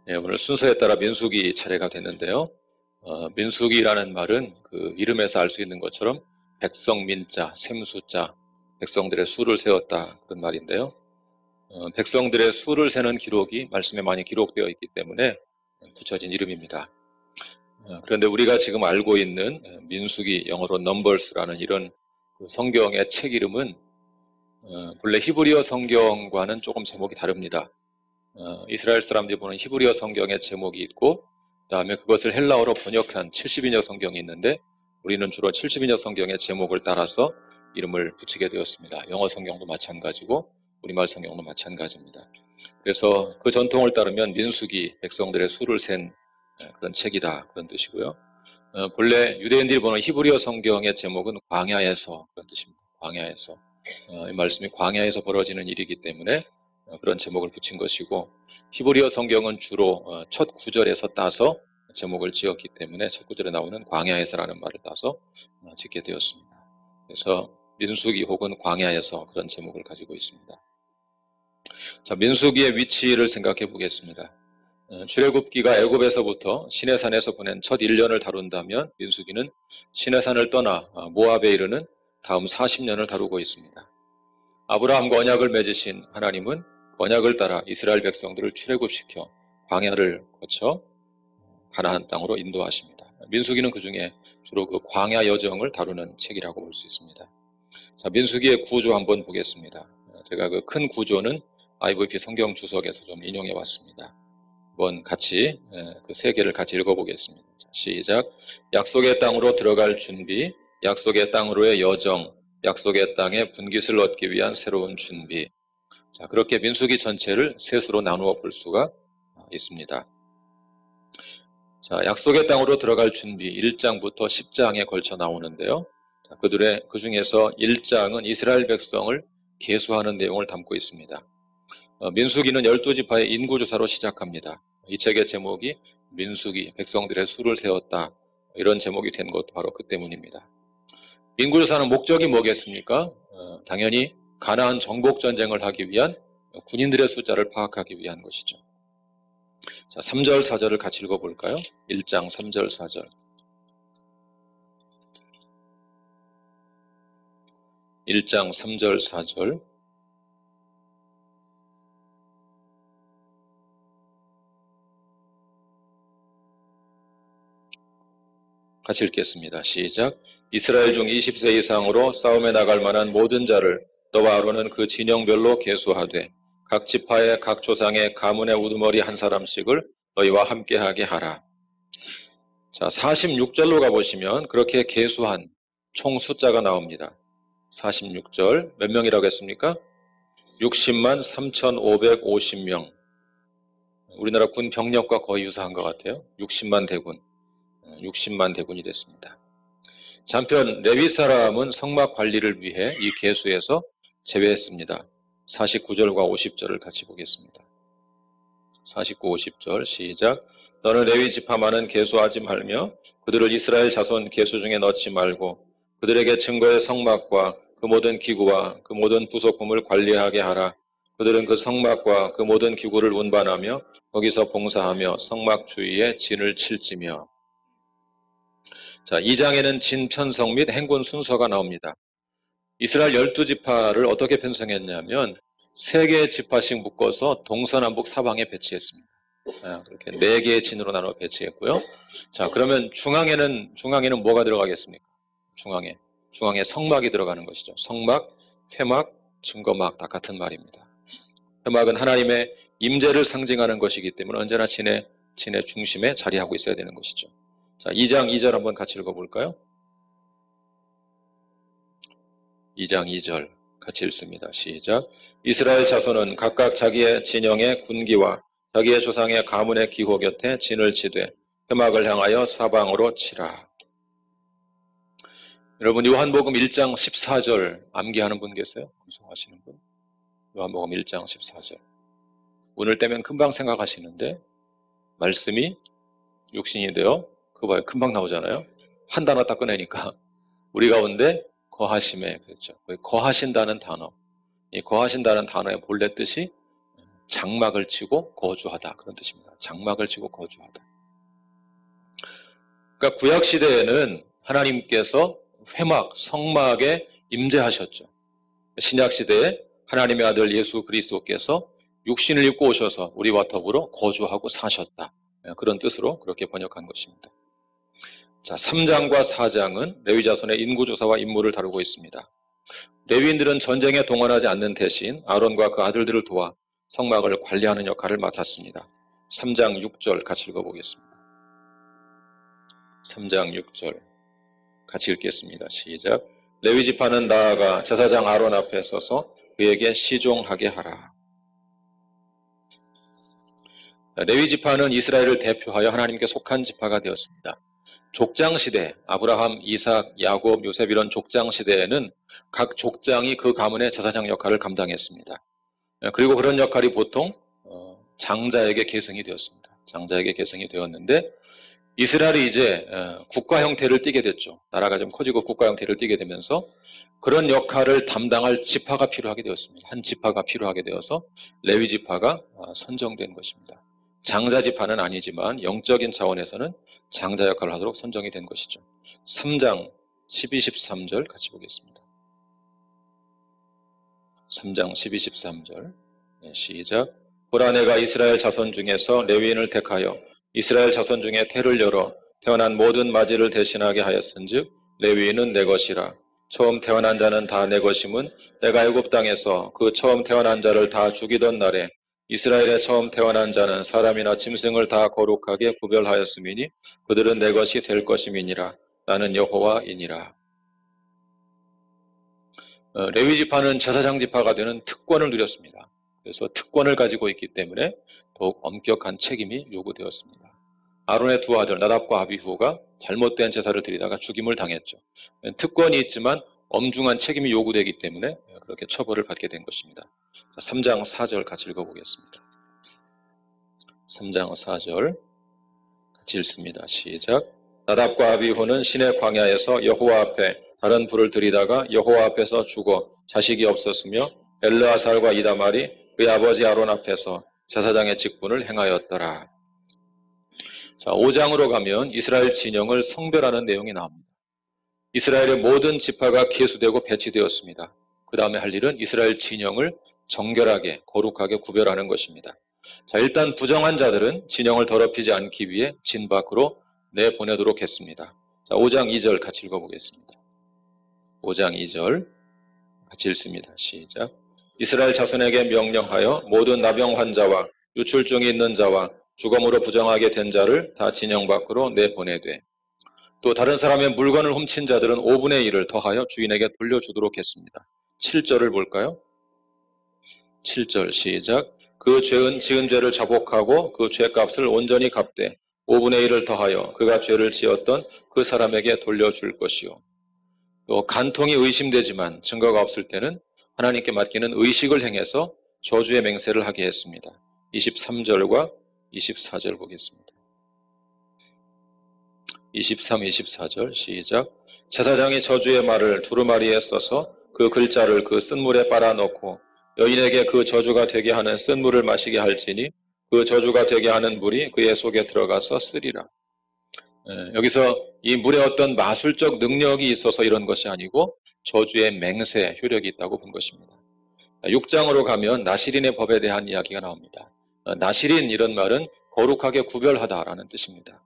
오늘 순서에 따라 민수기 차례가 됐는데요. 민수기라는 말은 그 이름에서 알 수 있는 것처럼 백성민자, 셈수자, 백성들의 수를 세웠다 그런 말인데요. 백성들의 수를 세는 기록이 말씀에 많이 기록되어 있기 때문에 붙여진 이름입니다. 그런데 우리가 지금 알고 있는 민수기, 영어로 넘버스라는 이런 그 성경의 책 이름은 본래 히브리어 성경과는 조금 제목이 다릅니다. 이스라엘 사람들이 보는 히브리어 성경의 제목이 있고 그 다음에 그것을 헬라어로 번역한 70인역 성경이 있는데 우리는 주로 70인역 성경의 제목을 따라서 이름을 붙이게 되었습니다. 영어 성경도 마찬가지고 우리말 성경도 마찬가지입니다. 그래서 그 전통을 따르면 민수기, 백성들의 수를 센 그런 책이다 그런 뜻이고요. 본래 유대인들이 보는 히브리어 성경의 제목은 광야에서 그런 뜻입니다. 광야에서. 이 말씀이 광야에서 벌어지는 일이기 때문에 그런 제목을 붙인 것이고 히브리어 성경은 주로 첫 구절에서 따서 제목을 지었기 때문에 첫 구절에 나오는 광야에서라는 말을 따서 짓게 되었습니다. 그래서 민수기 혹은 광야에서 그런 제목을 가지고 있습니다. 자, 민수기의 위치를 생각해 보겠습니다. 출애굽기가 애굽에서부터 시내산에서 보낸 첫 1년을 다룬다면 민수기는 시내산을 떠나 모압에 이르는 다음 40년을 다루고 있습니다. 아브라함과 언약을 맺으신 하나님은 언약을 따라 이스라엘 백성들을 출애굽시켜 광야를 거쳐 가나안 땅으로 인도하십니다. 민수기는 그중에 주로 그 광야 여정을 다루는 책이라고 볼 수 있습니다. 자, 민수기의 구조 한번 보겠습니다. 제가 그 큰 구조는 IVP 성경 주석에서 좀 인용해 왔습니다. 한번 같이 그 세 개를 같이 읽어보겠습니다. 자, 시작. 약속의 땅으로 들어갈 준비, 약속의 땅으로의 여정, 약속의 땅에 분깃을 얻기 위한 새로운 준비. 자, 그렇게 민수기 전체를 셋으로 나누어 볼 수가 있습니다. 자, 약속의 땅으로 들어갈 준비 1장부터 10장에 걸쳐 나오는데요. 자, 그 중에서 1장은 이스라엘 백성을 계수하는 내용을 담고 있습니다. 민수기는 12지파의 인구조사로 시작합니다. 이 책의 제목이 민수기, 백성들의 수를 세웠다. 이런 제목이 된 것도 바로 그 때문입니다. 인구조사는 목적이 뭐겠습니까? 당연히 가나안 정복전쟁을 하기 위한 군인들의 숫자를 파악하기 위한 것이죠. 자, 3절, 4절을 같이 읽어볼까요? 1장 3절, 4절. 1장 3절, 4절. 같이 읽겠습니다. 시작. 이스라엘 중 20세 이상으로 싸움에 나갈 만한 모든 자를 너와 아론은 그 진영별로 계수하되 각 지파의 각 조상의 가문의 우두머리 한 사람씩을 너희와 함께하게 하라. 자, 46절로 가보시면 그렇게 계수한 총 숫자가 나옵니다. 46절 몇 명이라고 했습니까? 60만 3,550명. 우리나라 군 병력과 거의 유사한 것 같아요. 60만 대군. 60만 대군이 됐습니다. 자, 한편 레위 사람은 성막 관리를 위해 이 계수에서 제외했습니다. 49절과 50절을 같이 보겠습니다. 49, 50절 시작. 너는 레위 지파만은 계수하지 말며 그들을 이스라엘 자손 계수 중에 넣지 말고 그들에게 증거의 성막과 그 모든 기구와 그 모든 부속품을 관리하게 하라. 그들은 그 성막과 그 모든 기구를 운반하며 거기서 봉사하며 성막 주위에 진을 칠지며. 자, 2장에는 진 편성 및 행군 순서가 나옵니다. 이스라엘 12지파를 어떻게 편성했냐면 3개의 지파씩 묶어서 동서남북 사방에 배치했습니다. 그렇게 4개의 진으로 나눠 배치했고요. 자, 그러면 중앙에는 뭐가 들어가겠습니까? 중앙에 성막이 들어가는 것이죠. 성막, 회막, 증거막 다 같은 말입니다. 회막은 하나님의 임재를 상징하는 것이기 때문에 언제나 진의 중심에 자리하고 있어야 되는 것이죠. 자, 2장 2절 한번 같이 읽어볼까요? 2장 2절 같이 읽습니다. 시작. 이스라엘 자손은 각각 자기의 진영의 군기와 자기의 조상의 가문의 기호 곁에 진을 치되 회막을 향하여 사방으로 치라. 여러분, 요한복음 1장 14절 암기하는 분 계세요? 암송하시는 분? 요한복음 1장 14절. 오늘 때면 금방 생각하시는데 말씀이 육신이 되어 그거 봐요. 금방 나오잖아요. 한 단어 딱 꺼내니까 우리 가운데 거하심에, 그렇죠. 거하신다는 단어. 이 거하신다는 단어의 본래 뜻이 장막을 치고 거주하다, 그런 뜻입니다. 장막을 치고 거주하다. 그러니까 구약시대에는 하나님께서 회막, 성막에 임재하셨죠. 신약시대에 하나님의 아들 예수 그리스도께서 육신을 입고 오셔서 우리와 더불어 거주하고 사셨다. 그런 뜻으로 그렇게 번역한 것입니다. 자, 3장과 4장은 레위자손의 인구조사와 임무를 다루고 있습니다. 레위인들은 전쟁에 동원하지 않는 대신 아론과 그 아들들을 도와 성막을 관리하는 역할을 맡았습니다. 3장 6절 같이 읽어보겠습니다. 3장 6절 같이 읽겠습니다. 시작. 레위 지파는 나아가 제사장 아론 앞에 서서 그에게 시종하게 하라. 레위 지파는 이스라엘을 대표하여 하나님께 속한 지파가 되었습니다. 족장시대, 아브라함, 이삭, 야곱, 요셉 이런 족장시대에는 각 족장이 그 가문의 제사장 역할을 감당했습니다. 그리고 그런 역할이 보통 장자에게 계승이 되었습니다. 장자에게 계승이 되었는데 이스라엘이 이제 국가 형태를 띠게 됐죠. 나라가 좀 커지고 국가 형태를 띠게 되면서 그런 역할을 담당할 지파가 필요하게 되었습니다. 한 지파가 필요하게 되어서 레위 지파가 선정된 것입니다. 장자 지파는 아니지만 영적인 차원에서는 장자 역할을 하도록 선정이 된 것이죠. 3장 12, 13절 같이 보겠습니다. 3장 12, 13절 시작. 보라 내가 이스라엘 자손 중에서 레위인을 택하여 이스라엘 자손 중에 태를 열어 태어난 모든 마지를 대신하게 하였은즉 레위인은 내 것이라. 처음 태어난 자는 다 내 것임은 내가 애굽 땅에서 그 처음 태어난 자를 다 죽이던 날에 이스라엘의 처음 태어난 자는 사람이나 짐승을 다 거룩하게 구별하였음이니 그들은 내 것이 될 것임이니라. 나는 여호와이니라. 레위 지파는 제사장 지파가 되는 특권을 누렸습니다. 그래서 특권을 가지고 있기 때문에 더욱 엄격한 책임이 요구되었습니다. 아론의 두 아들 나답과 아비후가 잘못된 제사를 드리다가 죽임을 당했죠. 특권이 있지만 엄중한 책임이 요구되기 때문에 그렇게 처벌을 받게 된 것입니다. 3장 4절 같이 읽어보겠습니다. 3장 4절 같이 읽습니다. 시작. 나답과 아비후는 시내 광야에서 여호와 앞에 다른 불을 들이다가 여호와 앞에서 죽어 자식이 없었으며 엘르아살과 이다말이 그의 아버지 아론 앞에서 제사장의 직분을 행하였더라. 자, 5장으로 가면 이스라엘 진영을 성별하는 내용이 나옵니다. 이스라엘의 모든 지파가 계수되고 배치되었습니다. 그 다음에 할 일은 이스라엘 진영을 정결하게 거룩하게 구별하는 것입니다. 자, 일단 부정한 자들은 진영을 더럽히지 않기 위해 진 밖으로 내보내도록 했습니다. 자, 5장 2절 같이 읽어보겠습니다. 5장 2절 같이 읽습니다. 시작. 이스라엘 자손에게 명령하여 모든 나병 환자와 유출증이 있는 자와 주검으로 부정하게 된 자를 다 진영 밖으로 내보내되 또 다른 사람의 물건을 훔친 자들은 5분의 1을 더하여 주인에게 돌려주도록 했습니다. 7절을 볼까요? 7절 시작. 그 죄은 지은 죄를 자복하고 그 죄값을 온전히 갚되 5분의 1을 더하여 그가 죄를 지었던 그 사람에게 돌려줄 것이요. 또 간통이 의심되지만 증거가 없을 때는 하나님께 맡기는 의식을 행해서 저주의 맹세를 하게 했습니다. 23절과 24절 보겠습니다. 23, 24절 시작. 제사장이 저주의 말을 두루마리에 써서 그 글자를 그 쓴물에 빨아넣고 여인에게 그 저주가 되게 하는 쓴물을 마시게 할지니 그 저주가 되게 하는 물이 그의 속에 들어가서 쓰리라. 여기서 이 물에 어떤 마술적 능력이 있어서 이런 것이 아니고 저주의 맹세 효력이 있다고 본 것입니다. 6장으로 가면 나시린의 법에 대한 이야기가 나옵니다. 나시린 이런 말은 거룩하게 구별하다라는 뜻입니다.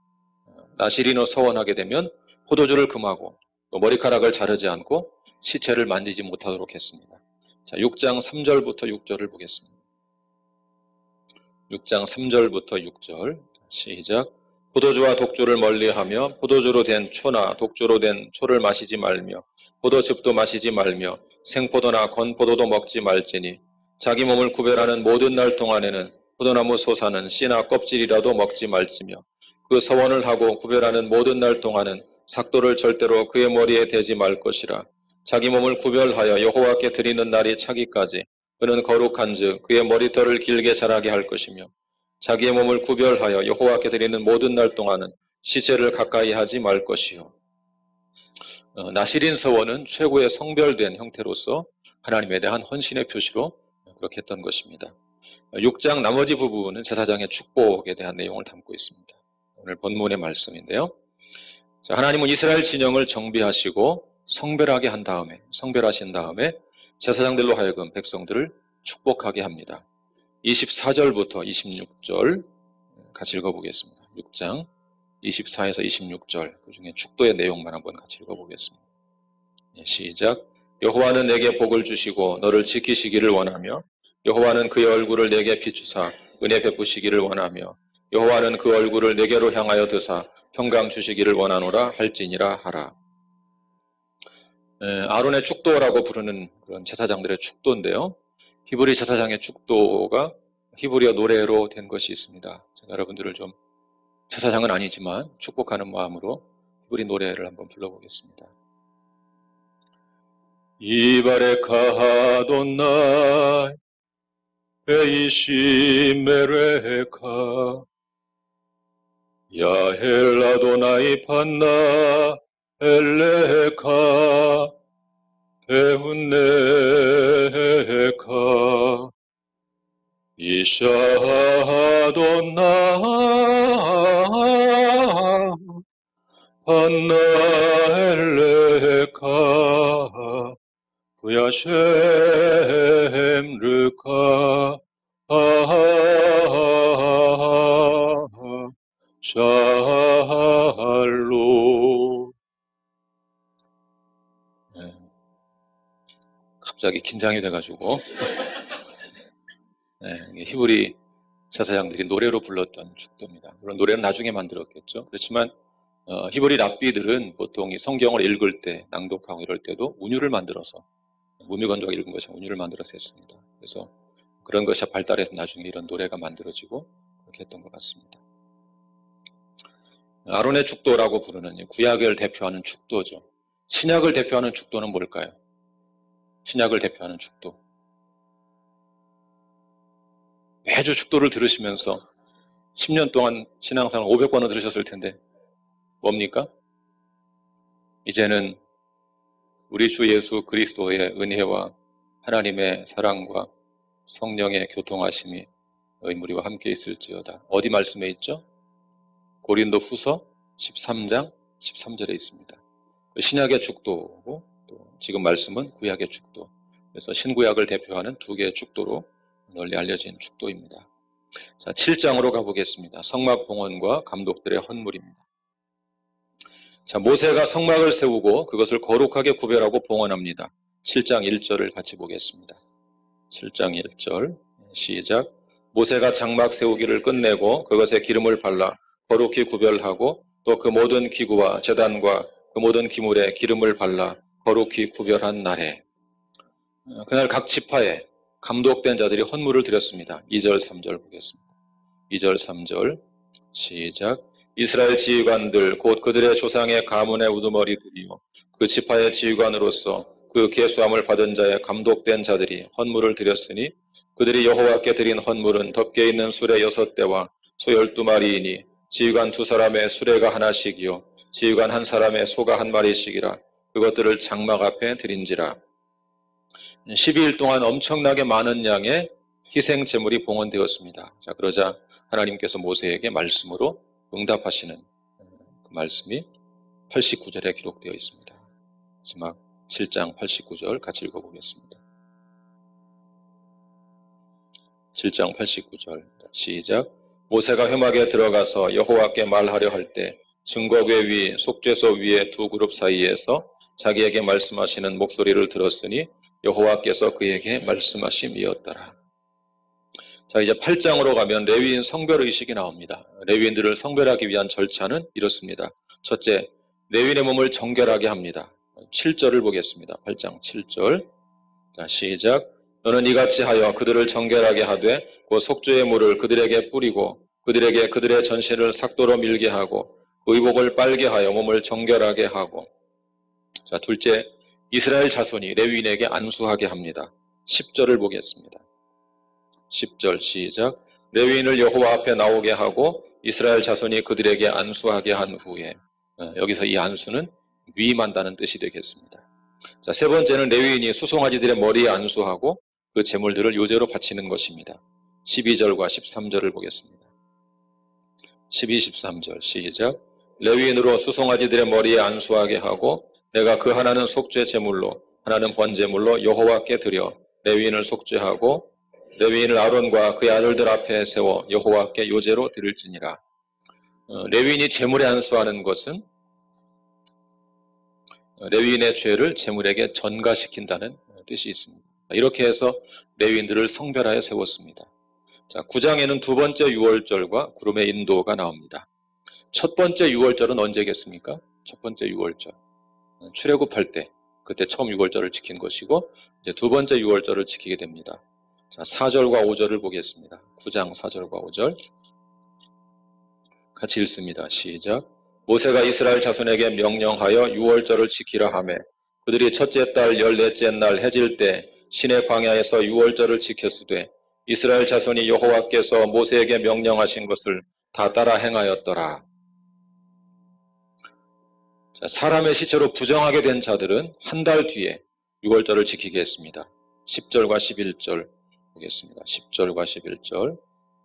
나시린으로 서원하게 되면 포도주를 금하고 또 머리카락을 자르지 않고 시체를 만지지 못하도록 했습니다. 자, 6장 3절부터 6절을 보겠습니다. 6장 3절부터 6절 시작. 포도주와 독주를 멀리하며 포도주로 된 초나 독주로 된 초를 마시지 말며 포도즙도 마시지 말며 생포도나 건포도도 먹지 말지니 자기 몸을 구별하는 모든 날 동안에는 포도나무 솟아는 씨나 껍질이라도 먹지 말지며 그 서원을 하고 구별하는 모든 날 동안은 삭도를 절대로 그의 머리에 대지 말 것이라. 자기 몸을 구별하여 여호와께 드리는 날이 차기까지 그는 거룩한즉 그의 머리털을 길게 자라게 할 것이며 자기의 몸을 구별하여 여호와께 드리는 모든 날 동안은 시체를 가까이 하지 말 것이요. 나시린 서원은 최고의 성별된 형태로서 하나님에 대한 헌신의 표시로 그렇게 했던 것입니다. 6장 나머지 부분은 제사장의 축복에 대한 내용을 담고 있습니다. 오늘 본문의 말씀인데요. 자, 하나님은 이스라엘 진영을 정비하시고 성별하신 다음에 제사장들로 하여금 백성들을 축복하게 합니다. 24절부터 26절 같이 읽어보겠습니다. 6장 24에서 26절 그 중에 축도의 내용만 한번 같이 읽어보겠습니다. 시작. 여호와는 내게 복을 주시고 너를 지키시기를 원하며 여호와는 그의 얼굴을 내게 비추사 은혜 베푸시기를 원하며 여호와는 그 얼굴을 내게로 향하여 드사 평강 주시기를 원하노라 할지니라 하라. 아론의 축도라고 부르는 그런 제사장들의 축도인데요. 히브리 제사장의 축도가 히브리어 노래로 된 것이 있습니다. 제가 여러분들을 좀 제사장은 아니지만 축복하는 마음으로 히브리 노래를 한번 불러보겠습니다. 이바레카 아도나이 에이시메레카 야헬 아도나이 판나 엘레카 베훈네카 이샤 아도나 판나 엘레카 부야셴 르카 샬로. 갑자기 긴장이 돼가지고 히브리 제사장들이 노래로 불렀던 축도입니다. 물론 노래는 나중에 만들었겠죠. 그렇지만 히브리 랍비들은 보통 이 성경을 읽을 때, 낭독하고 이럴 때도 운율을 만들어서 무미건조가 읽은 것이 운율을 만들어서 했습니다. 그래서 그런 것이 발달해서 나중에 이런 노래가 만들어지고 그렇게 했던 것 같습니다. 아론의 축도라고 부르는 구약을 대표하는 축도죠. 신약을 대표하는 축도는 뭘까요? 신약을 대표하는 축도. 매주 축도를 들으시면서 10년 동안 신앙생활 500번은 들으셨을 텐데 뭡니까? 이제는 우리 주 예수 그리스도의 은혜와 하나님의 사랑과 성령의 교통하심이 의무리와 함께 있을지어다. 어디 말씀에 있죠? 고린도 후서 13장 13절에 있습니다. 신약의 축도고 또 지금 말씀은 구약의 축도. 그래서 신구약을 대표하는 두 개의 축도로 널리 알려진 축도입니다. 자, 7장으로 가보겠습니다. 성막 봉헌과 감독들의 헌물입니다. 자, 모세가 성막을 세우고 그것을 거룩하게 구별하고 봉헌합니다. 7장 1절을 같이 보겠습니다. 7장 1절 시작. 모세가 장막 세우기를 끝내고 그것에 기름을 발라 거룩히 구별하고 또 그 모든 기구와 제단과 그 모든 기물에 기름을 발라 거룩히 구별한 날에 그날 각 지파에 감독된 자들이 헌물을 드렸습니다. 2절 3절 보겠습니다. 2절 3절 시작. 이스라엘 지휘관들 곧 그들의 조상의 가문의 우두머리들이요 그 지파의 지휘관으로서 그 계수함을 받은 자의 감독된 자들이 헌물을 드렸으니 그들이 여호와께 드린 헌물은 덮개 있는 수레 6대와 소 12마리이니 지휘관 2사람의 수레가 하나씩이요 지휘관 1사람의 소가 1마리씩이라 그것들을 장막 앞에 드린지라. 12일 동안 엄청나게 많은 양의 희생 제물이 봉헌되었습니다. 자, 그러자 하나님께서 모세에게 말씀으로 응답하시는 그 말씀이 89절에 기록되어 있습니다. 마지막 7장 89절 같이 읽어보겠습니다. 7장 89절 시작. 모세가 회막에 들어가서 여호와께 말하려 할 때 증거궤 위 속죄소 위에 두 그룹 사이에서 자기에게 말씀하시는 목소리를 들었으니 여호와께서 그에게 말씀하심이었더라. 자, 이제 8장으로 가면 레위인 성별의식이 나옵니다. 레위인들을 성별하기 위한 절차는 이렇습니다. 첫째, 레위인의 몸을 정결하게 합니다. 7절을 보겠습니다. 8장 7절. 자, 시작. 너는 이같이 하여 그들을 정결하게 하되 그 속죄의 물을 그들에게 뿌리고 그들에게 그들의 전신을 삭도로 밀게 하고 그 의복을 빨게 하여 몸을 정결하게 하고. 자, 둘째, 이스라엘 자손이 레위인에게 안수하게 합니다. 10절을 보겠습니다. 10절 시작. 레위인을 여호와 앞에 나오게 하고 이스라엘 자손이 그들에게 안수하게 한 후에 여기서 이 안수는 위임한다는 뜻이 되겠습니다. 자, 세 번째는 레위인이 수송아지들의 머리에 안수하고 그 제물들을 요제로 바치는 것입니다. 12절과 13절을 보겠습니다. 12, 13절 시작. 레위인으로 수송아지들의 머리에 안수하게 하고 내가 그 하나는 속죄 제물로 하나는 번제물로 여호와께 드려 레위인을 속죄하고 레위인을 아론과 그의 아들들 앞에 세워 여호와께 요제로 드릴지니라. 레위인이 제물에 안수하는 것은 레위인의 죄를 제물에게 전가시킨다는 뜻이 있습니다. 이렇게 해서 레위인들을 성별하여 세웠습니다. 자, 9장에는 두 번째 유월절과 구름의 인도가 나옵니다. 첫 번째 유월절은 언제겠습니까? 첫 번째 유월절. 출애굽할 때, 그때 처음 유월절을 지킨 것이고, 이제 두 번째 유월절을 지키게 됩니다. 자, 4절과 5절을 보겠습니다. 9장 4절과 5절. 같이 읽습니다. 시작. 모세가 이스라엘 자손에게 명령하여 유월절을 지키라 하매 그들이 첫째 달 14째 날 해질 때 시내 광야에서 유월절을 지켰으되 이스라엘 자손이 여호와께서 모세에게 명령하신 것을 다 따라 행하였더라. 자, 사람의 시체로 부정하게 된 자들은 한 달 뒤에 유월절을 지키게 했습니다. 10절과 11절 보겠습니다. 10절과 11절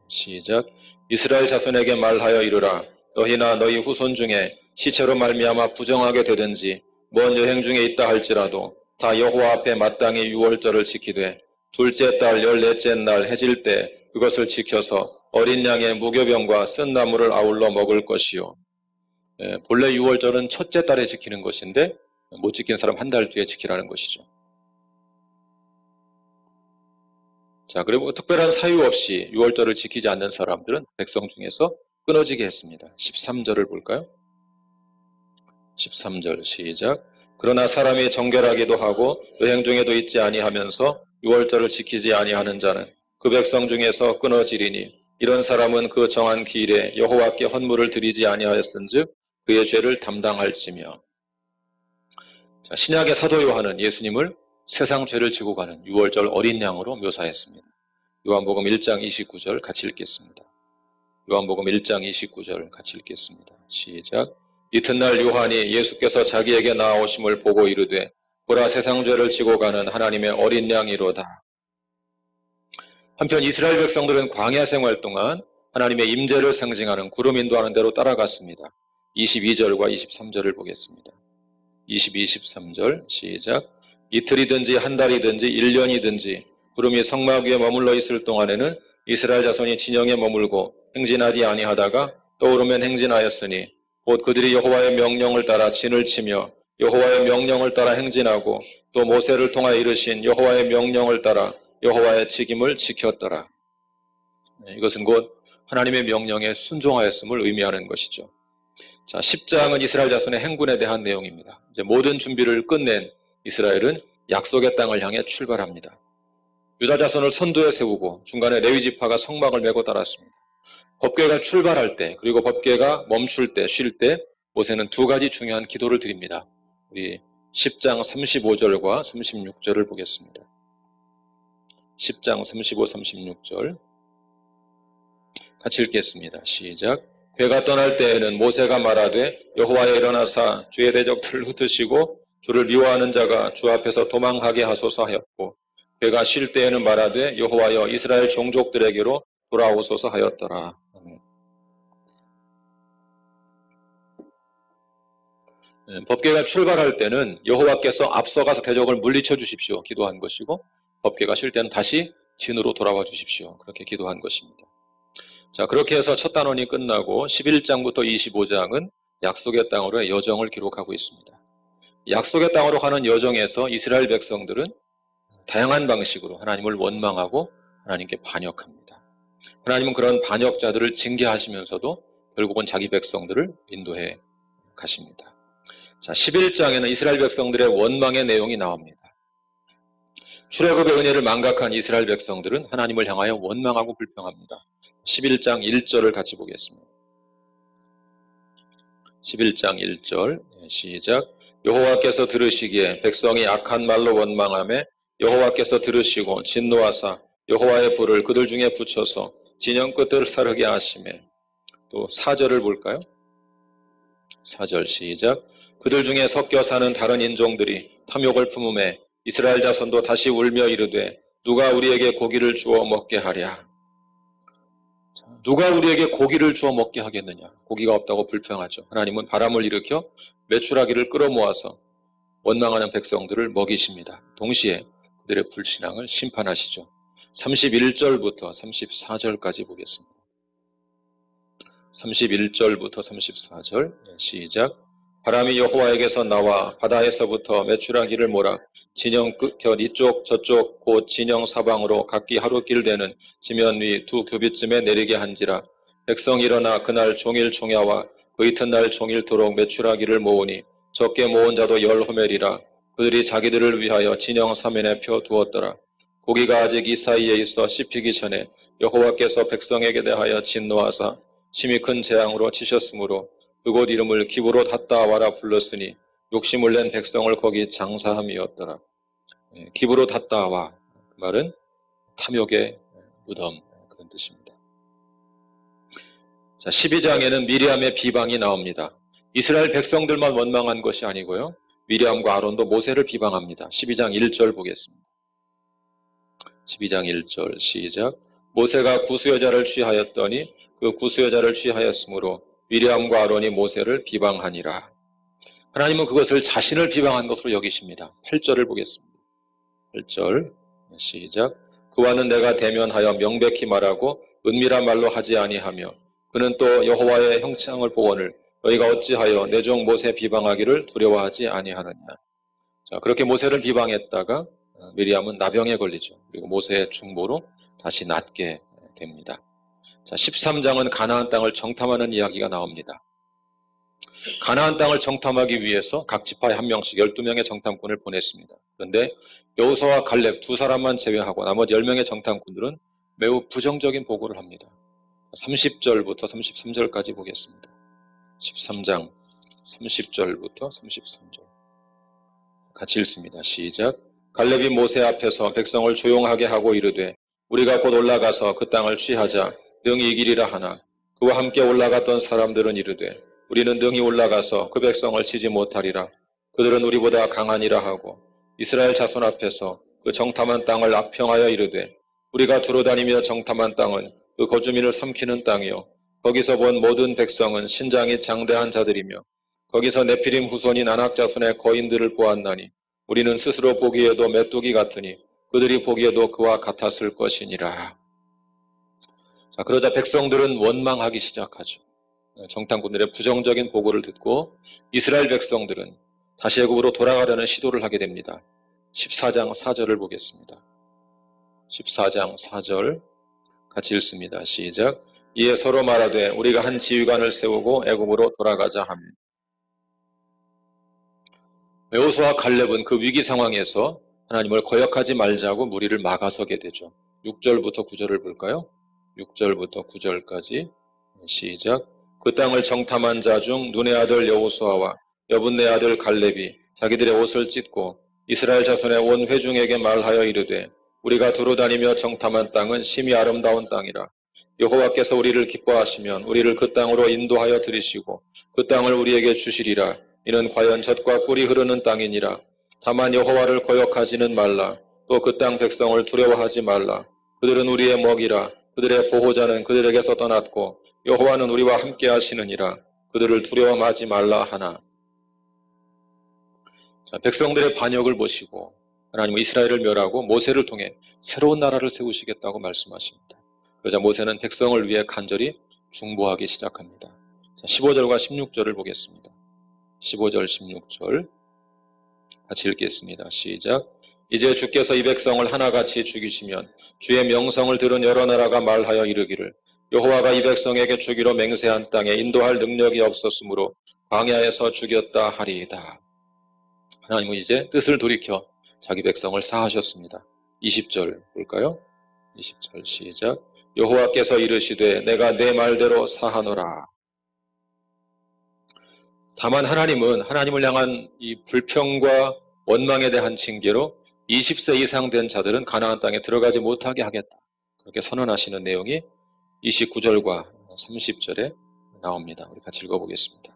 시작. 이스라엘 자손에게 말하여 이르라. 너희나 너희 후손 중에 시체로 말미암아 부정하게 되든지 먼 여행 중에 있다 할지라도 다 여호와 앞에 마땅히 유월절을 지키되 둘째 달 14째 날 해질 때 그것을 지켜서 어린 양의 무교병과 쓴 나물을 아울러 먹을 것이요. 본래 유월절은 첫째 달에 지키는 것인데 못 지킨 사람 한 달 뒤에 지키라는 것이죠. 자, 그리고 특별한 사유 없이 유월절을 지키지 않는 사람들은 백성 중에서 끊어지게 했습니다. 13절을 볼까요? 13절 시작. 그러나 사람이 정결하기도 하고 여행 중에도 있지 아니하면서 유월절을 지키지 아니하는 자는 그 백성 중에서 끊어지리니 이런 사람은 그 정한 기일에 여호와께 헌물을 드리지 아니하였은즉 그의 죄를 담당할지며. 자, 신약의 사도 요한은 예수님을 세상 죄를 지고 가는 유월절 어린 양으로 묘사했습니다. 요한복음 1장 29절 같이 읽겠습니다. 요한복음 1장 29절 같이 읽겠습니다. 시작. 이튿날 요한이 예수께서 자기에게 나아오심을 보고 이르되 보라 세상 죄를 지고 가는 하나님의 어린 양이로다. 한편 이스라엘 백성들은 광야 생활 동안 하나님의 임재를 상징하는 구름 인도하는 대로 따라갔습니다. 22절과 23절을 보겠습니다. 22, 23절 시작. 이틀이든지 한 달이든지 1년이든지 구름이 성막 위에 머물러 있을 동안에는 이스라엘 자손이 진영에 머물고 행진하지 아니하다가 떠오르면 행진하였으니 곧 그들이 여호와의 명령을 따라 진을 치며 여호와의 명령을 따라 행진하고 또 모세를 통하여 이르신 여호와의 명령을 따라 여호와의 책임을 지켰더라. 이것은 곧 하나님의 명령에 순종하였음을 의미하는 것이죠. 자, 10장은 이스라엘 자손의 행군에 대한 내용입니다. 이제 모든 준비를 끝낸 이스라엘은 약속의 땅을 향해 출발합니다. 유다 자손을 선두에 세우고 중간에 레위 지파가 성막을 메고 따랐습니다. 법궤가 출발할 때 그리고 법궤가 멈출 때, 쉴 때 모세는 두 가지 중요한 기도를 드립니다. 우리 10장 35절과 36절을 보겠습니다. 10장 35, 36절 같이 읽겠습니다. 시작. 궤가 떠날 때에는 모세가 말하되 여호와여 일어나사 주의 대적들을 흩으시고 주를 미워하는 자가 주 앞에서 도망하게 하소서 하였고 궤가 쉴 때에는 말하되 여호와여 이스라엘 종족들에게로 돌아오소서 하였더라. 아멘. 법궤가 출발할 때는 여호와께서 앞서가서 대적을 물리쳐 주십시오 기도한 것이고 법궤가 쉴 때는 다시 진으로 돌아와 주십시오 그렇게 기도한 것입니다. 자, 그렇게 해서 첫 단원이 끝나고 11장부터 25장은 약속의 땅으로의 여정을 기록하고 있습니다. 약속의 땅으로 가는 여정에서 이스라엘 백성들은 다양한 방식으로 하나님을 원망하고 하나님께 반역합니다. 하나님은 그런 반역자들을 징계하시면서도 결국은 자기 백성들을 인도해 가십니다. 자, 11장에는 이스라엘 백성들의 원망의 내용이 나옵니다. 출애굽의 은혜를 망각한 이스라엘 백성들은 하나님을 향하여 원망하고 불평합니다. 11장 1절을 같이 보겠습니다. 11장 1절 시작. 여호와께서 들으시기에 백성이 악한 말로 원망하며 여호와께서 들으시고 진노하사 여호와의 불을 그들 중에 붙여서 진영 끝을 사르게 하시매. 또 4절을 볼까요? 4절 시작. 그들 중에 섞여 사는 다른 인종들이 탐욕을 품음에 이스라엘 자손도 다시 울며 이르되 누가 우리에게 고기를 주어 먹게 하랴. 누가 우리에게 고기를 주어 먹게 하겠느냐? 고기가 없다고 불평하죠. 하나님은 바람을 일으켜 메추라기를 끌어모아서 원망하는 백성들을 먹이십니다. 동시에 그들의 불신앙을 심판하시죠. 31절부터 34절까지 보겠습니다. 31절부터 34절 시작. 바람이 여호와에게서 나와 바다에서부터 메추라기를 몰아 진영 끝 이쪽 저쪽 곧 진영 사방으로 각기 하루길 되는 지면 위 2규빗쯤에 내리게 한지라. 백성이 일어나 그날 종일 총야와 그 이튿날 종일토록 메추라기를 모으니 적게 모은 자도 10호멜이라. 그들이 자기들을 위하여 진영 사면에 펴 두었더라. 고기가 아직 이 사이에 있어 씹히기 전에 여호와께서 백성에게 대하여 진노하사 심히 큰 재앙으로 치셨으므로 그곳 이름을 기브롯 핫다와라 불렀으니 욕심을 낸 백성을 거기 장사함이었더라. 기브롯 핫다와 그 말은 탐욕의 무덤 그런 뜻입니다. 자, 12장에는 미리암의 비방이 나옵니다. 이스라엘 백성들만 원망한 것이 아니고요. 미리암과 아론도 모세를 비방합니다. 12장 1절 보겠습니다. 12장 1절 시작. 모세가 구수여자를 취하였더니 그 구수여자를 취하였으므로 미리암과 아론이 모세를 비방하니라. 하나님은 그것을 자신을 비방한 것으로 여기십니다. 8절을 보겠습니다. 8절 시작. 그와는 내가 대면하여 명백히 말하고 은밀한 말로 하지 아니하며 그는 또 여호와의 형창을 보거늘 너희가 어찌하여 내 종 모세 비방하기를 두려워하지 아니하느냐. 자, 그렇게 모세를 비방했다가 미리암은 나병에 걸리죠. 그리고 모세의 중보로 다시 낫게 됩니다. 자, 13장은 가나안 땅을 정탐하는 이야기가 나옵니다. 가나안 땅을 정탐하기 위해서 각 지파에 한 명씩 12명의 정탐꾼을 보냈습니다. 그런데 여호수아와 갈렙 두 사람만 제외하고 나머지 10명의 정탐꾼들은 매우 부정적인 보고를 합니다. 30절부터 33절까지 보겠습니다. 13장 30절부터 33절 같이 읽습니다. 시작. 갈렙이 모세 앞에서 백성을 조용하게 하고 이르되 우리가 곧 올라가서 그 땅을 취하자 능히 이기리라 하나 그와 함께 올라갔던 사람들은 이르되 우리는 능히 올라가서 그 백성을 치지 못하리라. 그들은 우리보다 강하니라 하고 이스라엘 자손 앞에서 그 정탐한 땅을 악평하여 이르되 우리가 두루다니며 정탐한 땅은 그 거주민을 삼키는 땅이요 거기서 본 모든 백성은 신장이 장대한 자들이며 거기서 네피림 후손인 아낙 자손의 거인들을 보았나니 우리는 스스로 보기에도 메뚜기 같으니 그들이 보기에도 그와 같았을 것이니라. 자, 그러자 백성들은 원망하기 시작하죠. 정탐꾼들의 부정적인 보고를 듣고 이스라엘 백성들은 다시 애굽으로 돌아가려는 시도를 하게 됩니다. 14장 4절을 보겠습니다. 14장 4절 같이 읽습니다. 시작. 이에 서로 말하되 우리가 한 지휘관을 세우고 애굽으로 돌아가자 하며 여호수아와 갈렙은 그 위기 상황에서 하나님을 거역하지 말자고 무리를 막아서게 되죠. 6절부터 9절을 볼까요? 6절부터 9절까지 시작. 그 땅을 정탐한 자 중 눈의 아들 여호수아와 여분네 아들 갈렙이 자기들의 옷을 찢고 이스라엘 자손의 온 회중에게 말하여 이르되 우리가 두루다니며 정탐한 땅은 심히 아름다운 땅이라. 여호와께서 우리를 기뻐하시면 우리를 그 땅으로 인도하여 들이시고 그 땅을 우리에게 주시리라. 이는 과연 젖과 꿀이 흐르는 땅이니라. 다만 여호와를 거역하지는 말라. 또 그 땅 백성을 두려워하지 말라. 그들은 우리의 먹이라. 그들의 보호자는 그들에게서 떠났고 여호와는 우리와 함께 하시느니라. 그들을 두려워하지 말라 하나. 자, 백성들의 반역을 보시고 하나님은 이스라엘을 멸하고 모세를 통해 새로운 나라를 세우시겠다고 말씀하십니다. 그러자 모세는 백성을 위해 간절히 중보하기 시작합니다. 자, 15절과 16절을 보겠습니다. 15절 16절 같이 읽겠습니다. 시작. 이제 주께서 이 백성을 하나같이 죽이시면 주의 명성을 들은 여러 나라가 말하여 이르기를 여호와가 이 백성에게 주기로 맹세한 땅에 인도할 능력이 없었으므로 광야에서 죽였다 하리이다. 하나님은 이제 뜻을 돌이켜 자기 백성을 사하셨습니다. 20절 볼까요? 20절 시작. 여호와께서 이르시되 내가 내 말대로 사하노라. 다만 하나님은 하나님을 향한 이 불평과 원망에 대한 징계로 20세 이상 된 자들은 가나안 땅에 들어가지 못하게 하겠다. 그렇게 선언하시는 내용이 29절과 30절에 나옵니다. 우리 같이 읽어보겠습니다.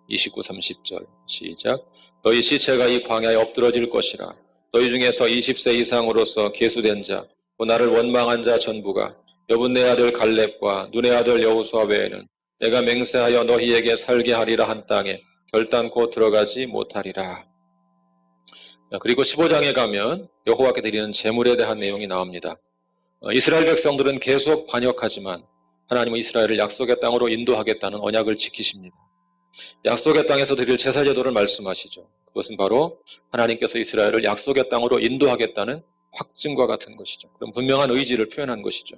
29, 30절 시작. 너희 시체가 이 광야에 엎드러질 것이라. 너희 중에서 20세 이상으로서 계수된 자, 또 나를 원망한 자 전부가 여분네 아들 갈렙과 눈의 아들 여호수아 외에는 내가 맹세하여 너희에게 살게 하리라 한 땅에 결단코 들어가지 못하리라. 그리고 15장에 가면 여호와께 드리는 제물에 대한 내용이 나옵니다. 이스라엘 백성들은 계속 반역하지만 하나님은 이스라엘을 약속의 땅으로 인도하겠다는 언약을 지키십니다. 약속의 땅에서 드릴 제사 제도를 말씀하시죠. 그것은 바로 하나님께서 이스라엘을 약속의 땅으로 인도하겠다는 확증과 같은 것이죠. 그럼 분명한 의지를 표현한 것이죠.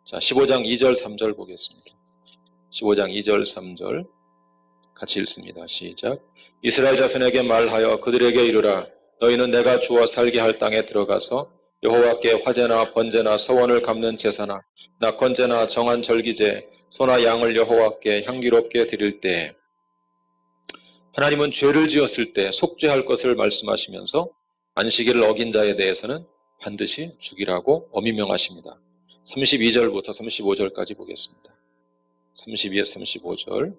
자, 15장 2절 3절 보겠습니다. 15장 2절 3절 같이 읽습니다. 시작. 이스라엘 자손에게 말하여 그들에게 이르라. 너희는 내가 주어 살게 할 땅에 들어가서 여호와께 화제나 번제나 서원을 갚는 제사나 낙헌제나 정한 절기제 소나 양을 여호와께 향기롭게 드릴 때, 하나님은 죄를 지었을 때 속죄할 것을 말씀하시면서 안식일을 어긴 자에 대해서는 반드시 죽이라고 어미명하십니다. 32절부터 35절까지 보겠습니다. 32에서 35절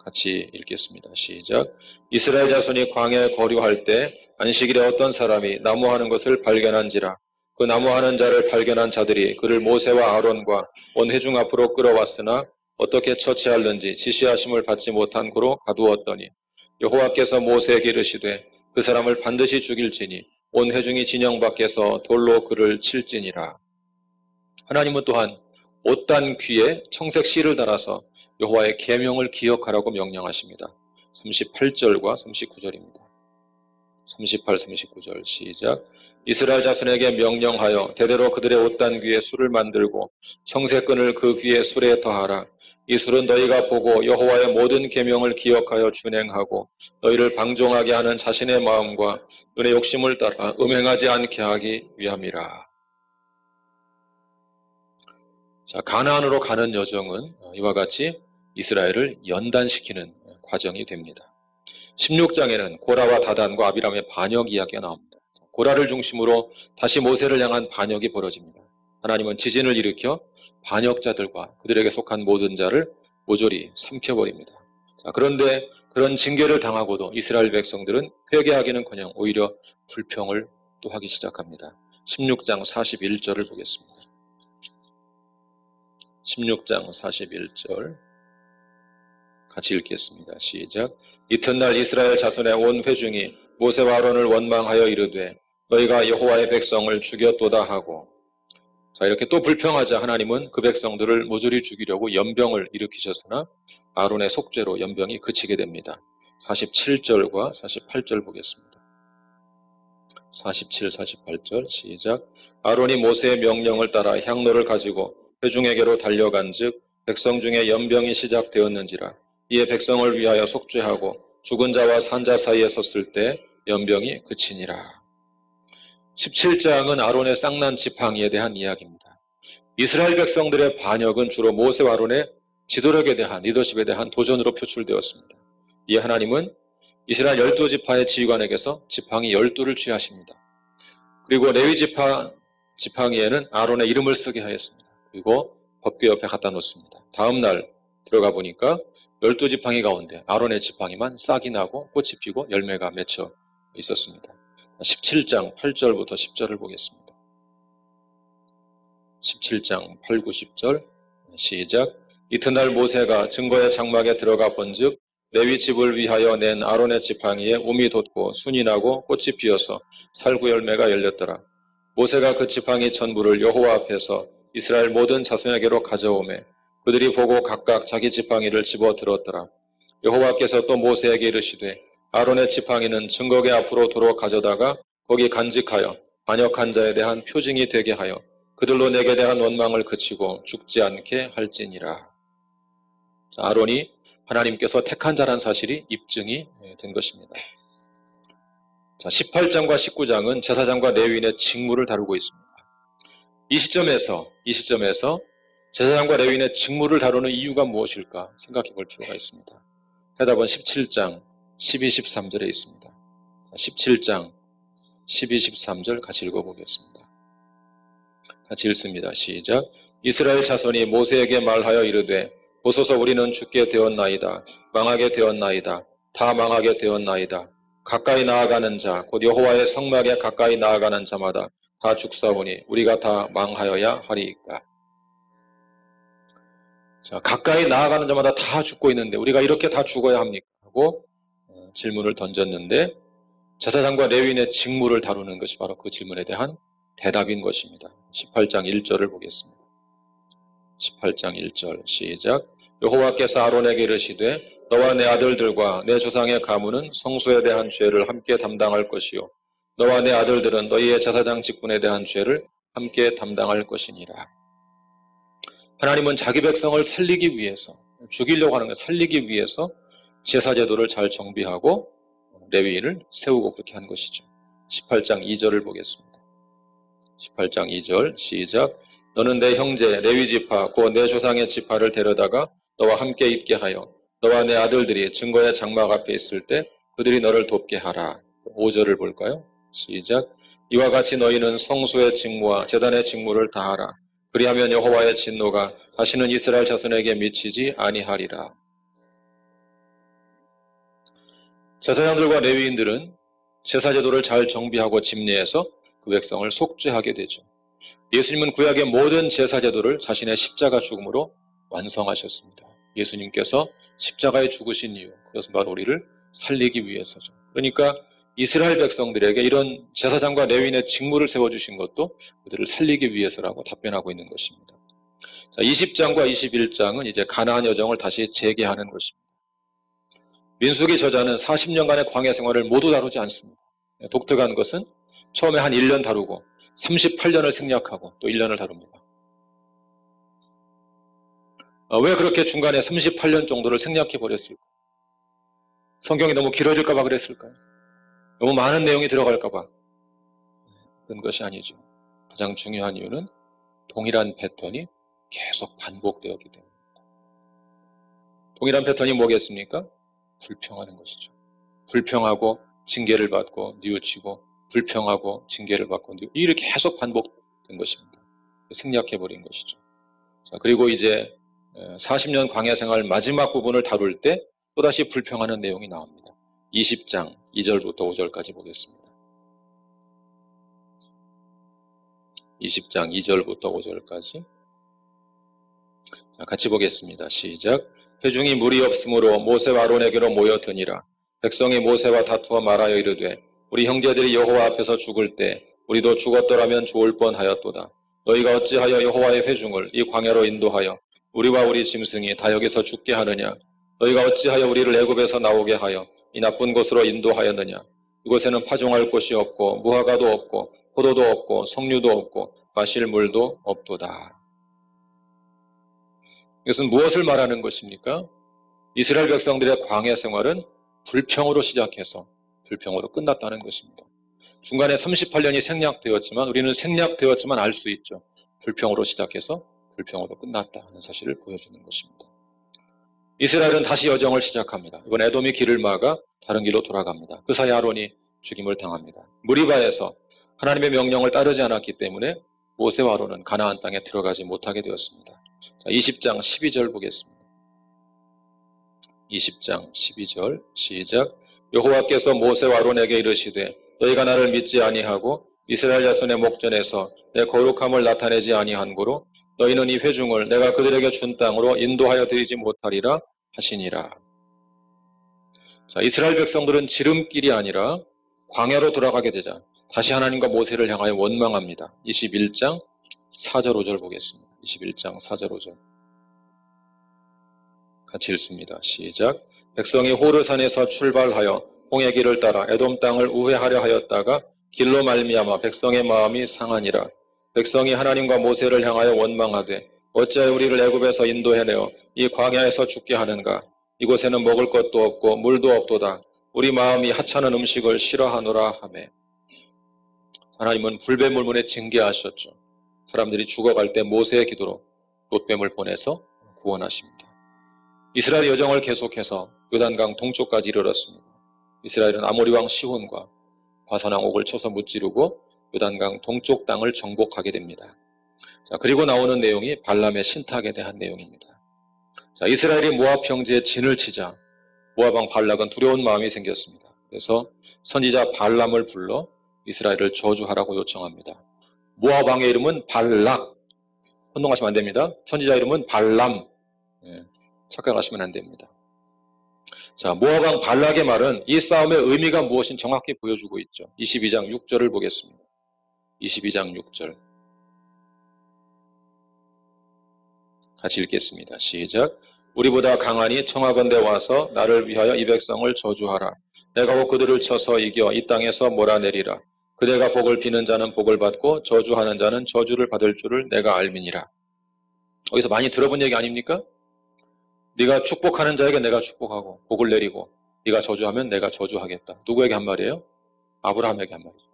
같이 읽겠습니다. 시작. 이스라엘 자손이 광야에 거류할 때 안식일에 어떤 사람이 나무하는 것을 발견한지라. 그 나무하는 자를 발견한 자들이 그를 모세와 아론과 온 회중 앞으로 끌어왔으나 어떻게 처치하는지 지시하심을 받지 못한 고로 가두었더니 여호와께서 모세에게 이르시되 그 사람을 반드시 죽일지니 온 회중이 진영 밖에서 돌로 그를 칠지니라. 하나님은 또한 옷단 귀에 청색 실을 달아서 여호와의 계명을 기억하라고 명령하십니다. 38절과 39절입니다. 38, 39절 시작. 이스라엘 자손에게 명령하여 대대로 그들의 옷단 귀에 술을 만들고 청색끈을 그 귀에 술에 더하라. 이 술은 너희가 보고 여호와의 모든 계명을 기억하여 준행하고 너희를 방종하게 하는 자신의 마음과 눈의 욕심을 따라 음행하지 않게 하기 위함이라. 자, 가나안으로 가는 여정은 이와 같이 이스라엘을 연단시키는 과정이 됩니다. 16장에는 고라와 다단과 아비람의 반역 이야기가 나옵니다. 고라를 중심으로 다시 모세를 향한 반역이 벌어집니다. 하나님은 지진을 일으켜 반역자들과 그들에게 속한 모든 자를 모조리 삼켜버립니다. 자, 그런데 그런 징계를 당하고도 이스라엘 백성들은 회개하기는커녕 오히려 불평을 또 하기 시작합니다. 16장 41절을 보겠습니다. 16장 41절 같이 읽겠습니다. 시작. 이튿날 이스라엘 자손의 온 회중이 모세와 아론을 원망하여 이르되 너희가 여호와의 백성을 죽였도다 하고, 자, 이렇게 또 불평하자 하나님은 그 백성들을 모조리 죽이려고 연병을 일으키셨으나 아론의 속죄로 연병이 그치게 됩니다. 47절과 48절 보겠습니다. 47, 48절 시작. 아론이 모세의 명령을 따라 향로를 가지고 회중에게로 달려간 즉 백성 중에 연병이 시작되었는지라. 이에 백성을 위하여 속죄하고 죽은 자와 산 자 사이에 섰을 때 연병이 그치니라. 17장은 아론의 쌍난 지팡이에 대한 이야기입니다. 이스라엘 백성들의 반역은 주로 모세와 아론의 지도력에 대한, 리더십에 대한 도전으로 표출되었습니다. 이에 하나님은 이스라엘 12지파의 지휘관에게서 지팡이 12를 취하십니다. 그리고 레위 지팡이에는 아론의 이름을 쓰게 하였습니다. 그리고 법궤 옆에 갖다 놓습니다. 다음 날 들어가 보니까 12지팡이 가운데 아론의 지팡이만 싹이 나고 꽃이 피고 열매가 맺혀 있었습니다. 17장 8절부터 10절을 보겠습니다. 17장 8, 9, 10절 시작. 이튿날 모세가 증거의 장막에 들어가 본즉 레위 집을 위하여 낸 아론의 지팡이에 움이 돋고 순이 나고 꽃이 피어서 살구 열매가 열렸더라. 모세가 그 지팡이 전부를 여호와 앞에서 이스라엘 모든 자손에게로 가져오매 그들이 보고 각각 자기 지팡이를 집어 들었더라. 여호와께서 또 모세에게 이르시되 아론의 지팡이는 증거궤 앞으로 도로 가져다가 거기 간직하여 반역한 자에 대한 표징이 되게 하여 그들로 내게 대한 원망을 그치고 죽지 않게 할지니라. 자, 아론이 하나님께서 택한 자란 사실이 입증이 된 것입니다. 자, 18장과 19장은 제사장과 레위인의 직무를 다루고 있습니다. 이 시점에서 제사장과 레위인의 직무를 다루는 이유가 무엇일까 생각해 볼 필요가 있습니다. 해답은 17장 12, 13절에 있습니다. 17장 12, 13절 같이 읽어보겠습니다. 같이 읽습니다. 시작. 이스라엘 자손이 모세에게 말하여 이르되 보소서 우리는 죽게 되었나이다. 망하게 되었나이다. 다 망하게 되었나이다. 가까이 나아가는 자, 곧 여호와의 성막에 가까이 나아가는 자마다 다 죽사오니 우리가 다 망하여야 하리이까. 자, 가까이 나아가는 자마다 다 죽고 있는데 우리가 이렇게 다 죽어야 합니까? 하고 질문을 던졌는데 제사장과 레위인의 직무를 다루는 것이 바로 그 질문에 대한 대답인 것입니다. 18장 1절을 보겠습니다. 18장 1절 시작. 여호와께서 아론에게 이르시되 너와 내 아들들과 내 조상의 가문은 성소에 대한 죄를 함께 담당할 것이요 너와 내 아들들은 너희의 제사장 직분에 대한 죄를 함께 담당할 것이니라. 하나님은 자기 백성을 살리기 위해서, 죽이려고 하는 걸 살리기 위해서 제사제도를 잘 정비하고 레위인을 세우고 그렇게 한 것이죠. 18장 2절을 보겠습니다. 18장 2절 시작. 너는 내 형제 레위지파 곧 내 조상의 지파를 데려다가 너와 함께 있게 하여 너와 내 아들들이 증거의 장막 앞에 있을 때 그들이 너를 돕게 하라. 5절을 볼까요? 시작. 이와 같이 너희는 성소의 직무와 제단의 직무를 다하라. 그리하면 여호와의 진노가 다시는 이스라엘 자손에게 미치지 아니하리라. 제사장들과 레위인들은 제사제도를 잘 정비하고 집례해서 그 백성을 속죄하게 되죠. 예수님은 구약의 모든 제사제도를 자신의 십자가 죽음으로 완성하셨습니다. 예수님께서 십자가에 죽으신 이유, 그것은 바로 우리를 살리기 위해서죠. 그러니까 이스라엘 백성들에게 이런 제사장과 레위인의 직무를 세워주신 것도 그들을 살리기 위해서라고 답변하고 있는 것입니다. 자, 20장과 21장은 이제 가나안 여정을 다시 재개하는 것입니다. 민수기 저자는 40년간의 광야 생활을 모두 다루지 않습니다. 독특한 것은 처음에 한 1년 다루고 38년을 생략하고 또 1년을 다룹니다. 왜 그렇게 중간에 38년 정도를 생략해버렸을까? 성경이 너무 길어질까 봐 그랬을까요? 너무 많은 내용이 들어갈까 봐 그런 것이 아니죠. 가장 중요한 이유는 동일한 패턴이 계속 반복되었기 때문입니다. 동일한 패턴이 뭐겠습니까? 불평하는 것이죠. 불평하고 징계를 받고 뉘우치고 불평하고 징계를 받고 이 일이 계속 반복된 것입니다. 생략해버린 것이죠. 자, 그리고 이제 40년 광야 생활 마지막 부분을 다룰 때 또다시 불평하는 내용이 나옵니다. 20장 2절부터 5절까지 보겠습니다. 20장 2절부터 5절까지 자, 같이 보겠습니다. 시작. 회중이 물이 없으므로 모세와 아론에게로 모여드니라. 백성이 모세와 다투어 말하여 이르되 우리 형제들이 여호와 앞에서 죽을 때 우리도 죽었더라면 좋을 뻔하였도다. 너희가 어찌하여 여호와의 회중을 이 광야로 인도하여 우리와 우리 짐승이 다 여기서 죽게 하느냐? 너희가 어찌하여 우리를 애굽에서 나오게 하여 이 나쁜 곳으로 인도하였느냐? 이곳에는 파종할 곳이 없고 무화과도 없고 포도도 없고 석류도 없고 마실 물도 없도다. 이것은 무엇을 말하는 것입니까? 이스라엘 백성들의 광야 생활은 불평으로 시작해서 불평으로 끝났다는 것입니다. 중간에 38년이 생략되었지만 우리는 생략되었지만 알 수 있죠. 불평으로 시작해서 불평으로 끝났다 하는 사실을 보여주는 것입니다. 이스라엘은 다시 여정을 시작합니다. 이번 에돔이 길을 막아 다른 길로 돌아갑니다. 그 사이 아론이 죽임을 당합니다. 무리바에서 하나님의 명령을 따르지 않았기 때문에 모세와 아론은 가나안 땅에 들어가지 못하게 되었습니다. 자, 20장 12절 보겠습니다. 20장 12절 시작. 여호와께서 모세와 아론에게 이르시되 너희가 나를 믿지 아니하고 이스라엘 자손의 목전에서 내 거룩함을 나타내지 아니한 고로 너희는 이 회중을 내가 그들에게 준 땅으로 인도하여 드리지 못하리라 하시니라. 자, 이스라엘 백성들은 지름길이 아니라 광야로 돌아가게 되자 다시 하나님과 모세를 향하여 원망합니다. 21장 4절 5절 보겠습니다. 21장 4절 5절 같이 읽습니다. 시작. 백성이 호르산에서 출발하여 홍해 길을 따라 에돔 땅을 우회하려 하였다가 길로 말미암아 백성의 마음이 상하니라. 백성이 하나님과 모세를 향하여 원망하되 어찌하여 우리를 애굽에서 인도해내어 이 광야에서 죽게 하는가? 이곳에는 먹을 것도 없고 물도 없도다. 우리 마음이 하찮은 음식을 싫어하노라 하매. 하나님은 불뱀물문에 징계하셨죠. 사람들이 죽어갈 때 모세의 기도로 롯뱀을 보내서 구원하십니다. 이스라엘 여정을 계속해서 요단강 동쪽까지 이르렀습니다. 이스라엘은 아모리 왕 시혼과 바산왕 옥을 쳐서 무찌르고 요단강 동쪽 땅을 정복하게 됩니다. 자, 그리고 나오는 내용이 발람의 신탁에 대한 내용입니다. 자, 이스라엘이 모압 형제의 진을 치자 모압 왕 발락은 두려운 마음이 생겼습니다. 그래서 선지자 발람을 불러 이스라엘을 저주하라고 요청합니다. 모압 왕의 이름은 발락. 혼동하시면 안 됩니다. 선지자 이름은 발람. 예, 착각하시면 안 됩니다. 자, 모압 왕 발락의 말은 이 싸움의 의미가 무엇인 정확히 보여주고 있죠. 22장 6절을 보겠습니다. 22장 6절. 같이 읽겠습니다. 시작. 우리보다 강하니 청하건대 와서 나를 위하여 이 백성을 저주하라. 내가 곧 그들을 쳐서 이겨 이 땅에서 몰아내리라. 그대가 복을 비는 자는 복을 받고 저주하는 자는 저주를 받을 줄을 내가 알미니라. 어디서 많이 들어본 얘기 아닙니까? 네가 축복하는 자에게 내가 축복하고 복을 내리고 네가 저주하면 내가 저주하겠다. 누구에게 한 말이에요? 아브라함에게 한 말이죠.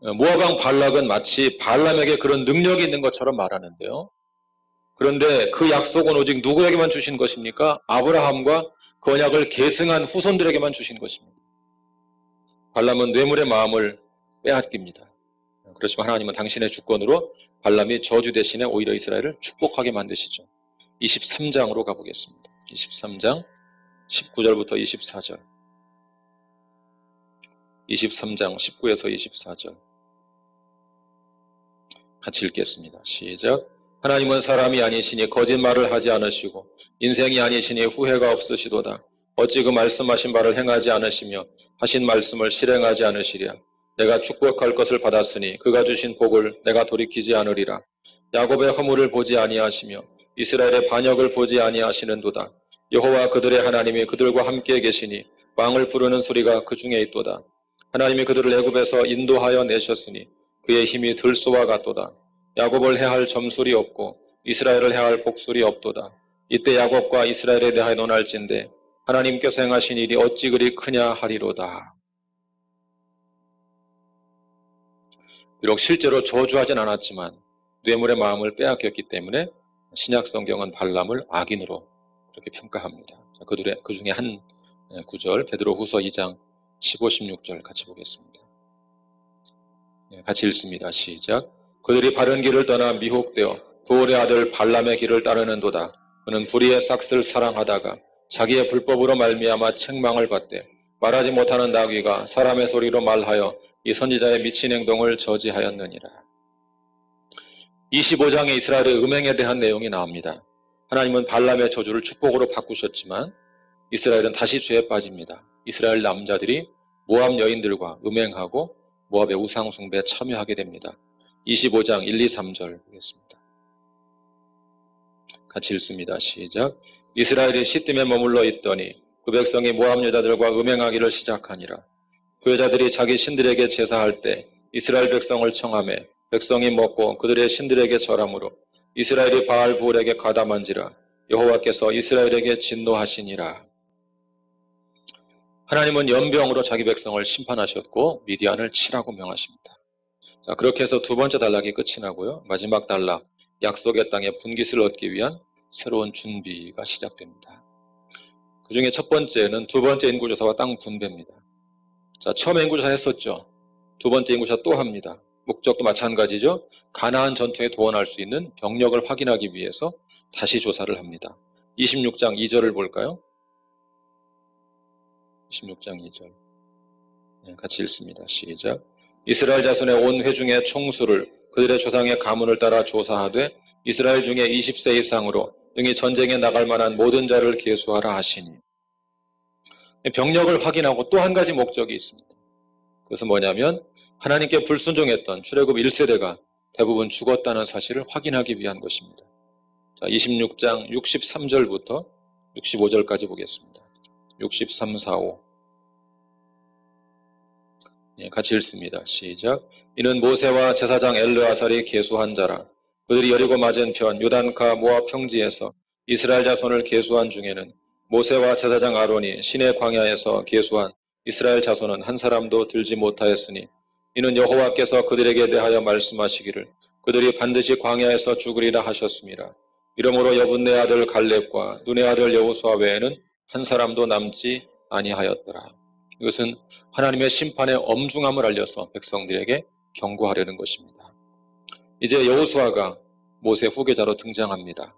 모압 왕 발락은 마치 발람에게 그런 능력이 있는 것처럼 말하는데요. 그런데 그 약속은 오직 누구에게만 주신 것입니까? 아브라함과 그 언약을 계승한 후손들에게만 주신 것입니다. 발람은 뇌물의 마음을 빼앗깁니다. 그렇지만 하나님은 당신의 주권으로 발람이 저주 대신에 오히려 이스라엘을 축복하게 만드시죠. 23장으로 가보겠습니다. 23장 19절부터 24절. 23장 19에서 24절. 같이 읽겠습니다. 시작. 하나님은 사람이 아니시니 거짓말을 하지 않으시고 인생이 아니시니 후회가 없으시도다. 어찌 그 말씀하신 바를 행하지 않으시며 하신 말씀을 실행하지 않으시랴. 내가 축복할 것을 받았으니 그가 주신 복을 내가 돌이키지 않으리라. 야곱의 허물을 보지 아니하시며 이스라엘의 반역을 보지 아니하시는도다. 여호와 그들의 하나님이 그들과 함께 계시니 왕을 부르는 소리가 그 중에 있도다. 하나님이 그들을 애굽에서 인도하여 내셨으니 그의 힘이 들소와 같도다. 야곱을 해할 점술이 없고 이스라엘을 해할 복술이 없도다. 이때 야곱과 이스라엘에 대하여 논할진대 하나님께서 행하신 일이 어찌 그리 크냐 하리로다. 비록 실제로 저주하진 않았지만 뇌물의 마음을 빼앗겼기 때문에 신약 성경은 발람을 악인으로 그렇게 평가합니다. 그 중에 한 구절 베드로후서 2장 15, 16절 같이 보겠습니다. 같이 읽습니다. 시작. 그들이 바른 길을 떠나 미혹되어 부올의 아들 발람의 길을 따르는도다. 그는 불의의 싹을 사랑하다가 자기의 불법으로 말미암아 책망을 받되 말하지 못하는 나귀가 사람의 소리로 말하여 이 선지자의 미친 행동을 저지하였느니라. 25장에 이스라엘의 음행에 대한 내용이 나옵니다. 하나님은 발람의 저주를 축복으로 바꾸셨지만 이스라엘은 다시 죄에 빠집니다. 이스라엘 남자들이 모압 여인들과 음행하고 모압의 우상 숭배에 참여하게 됩니다. 25장 1, 2, 3절 보겠습니다. 같이 읽습니다. 시작. 이스라엘이 시딤에 머물러 있더니 그 백성이 모압 여자들과 음행하기를 시작하니라. 그 여자들이 자기 신들에게 제사할 때 이스라엘 백성을 청하매 백성이 먹고 그들의 신들에게 절함으로 이스라엘이 바알 부올에게 가담한지라. 여호와께서 이스라엘에게 진노하시니라. 하나님은 연병으로 자기 백성을 심판하셨고 미디안을 치라고 명하십니다. 자, 그렇게 해서 두 번째 단락이 끝이 나고요. 마지막 단락, 약속의 땅에 분깃을 얻기 위한 새로운 준비가 시작됩니다. 그 중에 첫 번째는 두 번째 인구조사와 땅 분배입니다. 자, 처음에 인구조사 했었죠. 두 번째 인구조사 또 합니다. 목적도 마찬가지죠. 가나안 전투에 도원할 수 있는 병력을 확인하기 위해서 다시 조사를 합니다. 26장 2절을 볼까요? 26장 2절. 같이 읽습니다. 시작. 이스라엘 자손의 온 회중의 총수를 그들의 조상의 가문을 따라 조사하되 이스라엘 중에 20세 이상으로 능히 전쟁에 나갈 만한 모든 자를 계수하라 하시니. 병력을 확인하고 또 한 가지 목적이 있습니다. 그것은 뭐냐면 하나님께 불순종했던 출애굽 1세대가 대부분 죽었다는 사실을 확인하기 위한 것입니다. 자, 26장 63절부터 65절까지 보겠습니다. 63, 4, 5. 같이 읽습니다. 시작. 이는 모세와 제사장 엘르아살이 계수한 자라. 그들이 여리고 맞은편 요단가 모압 평지에서 이스라엘 자손을 계수한 중에는 모세와 제사장 아론이 시내 광야에서 계수한 이스라엘 자손은 한 사람도 들지 못하였으니 이는 여호와께서 그들에게 대하여 말씀하시기를 그들이 반드시 광야에서 죽으리라 하셨습니다. 이러므로 여분네 아들 갈렙과 눈의 아들 여호수아 외에는 한 사람도 남지 아니하였더라. 이것은 하나님의 심판의 엄중함을 알려서 백성들에게 경고하려는 것입니다. 이제 여호수아가 모세 후계자로 등장합니다.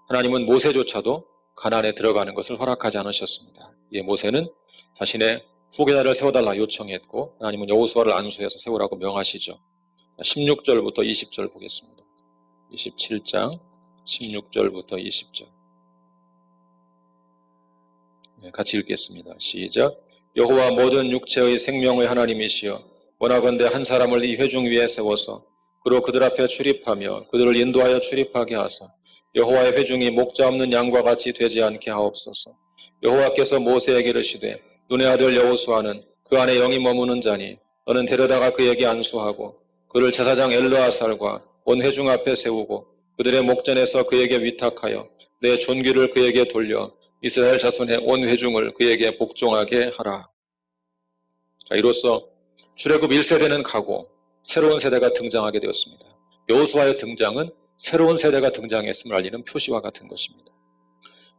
하나님은 모세조차도 가나안에 들어가는 것을 허락하지 않으셨습니다. 이 모세는 자신의 후계자를 세워달라 요청했고 하나님은 여호수아를 안수해서 세우라고 명하시죠. 16절부터 20절 보겠습니다. 27장 16절부터 20절. 같이 읽겠습니다. 시작. 여호와 모든 육체의 생명의 하나님이시여, 원하건대 한 사람을 이 회중 위에 세워서 그로 그들 앞에 출입하며 그들을 인도하여 출입하게 하사 여호와의 회중이 목자 없는 양과 같이 되지 않게 하옵소서. 여호와께서 모세에게 이르시되 눈의 아들 여호수아는 그 안에 영이 머무는 자니 너는 데려다가 그에게 안수하고 그를 제사장 엘르아살과 온 회중 앞에 세우고 그들의 목전에서 그에게 위탁하여 내 존귀를 그에게 돌려 이스라엘 자손의 온 회중을 그에게 복종하게 하라. 자, 이로써 출애굽 1세대는 가고 새로운 세대가 등장하게 되었습니다. 여호수아의 등장은 새로운 세대가 등장했음을 알리는 표시와 같은 것입니다.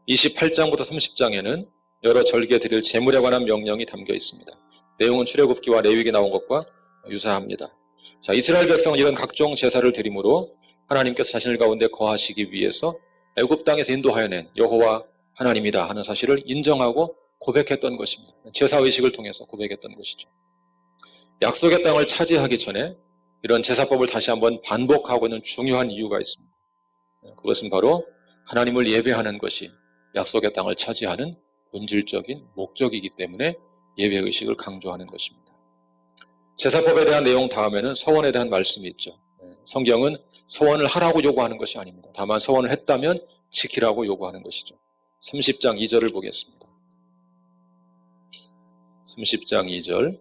28장부터 30장에는 여러 절기에 드릴 제물에 관한 명령이 담겨 있습니다. 내용은 출애굽기와 레위기 나온 것과 유사합니다. 자, 이스라엘 백성은 이런 각종 제사를 드림으로 하나님께서 자신을 가운데 거하시기 위해서 애굽 땅에서 인도하여 낸 여호와 하나님이다 하는 사실을 인정하고 고백했던 것입니다. 제사의식을 통해서 고백했던 것이죠. 약속의 땅을 차지하기 전에 이런 제사법을 다시 한번 반복하고 있는 중요한 이유가 있습니다. 그것은 바로 하나님을 예배하는 것이 약속의 땅을 차지하는 본질적인 목적이기 때문에 예배의식을 강조하는 것입니다. 제사법에 대한 내용 다음에는 서원에 대한 말씀이 있죠. 성경은 서원을 하라고 요구하는 것이 아닙니다. 다만 서원을 했다면 지키라고 요구하는 것이죠. 30장 2절을 보겠습니다. 30장 2절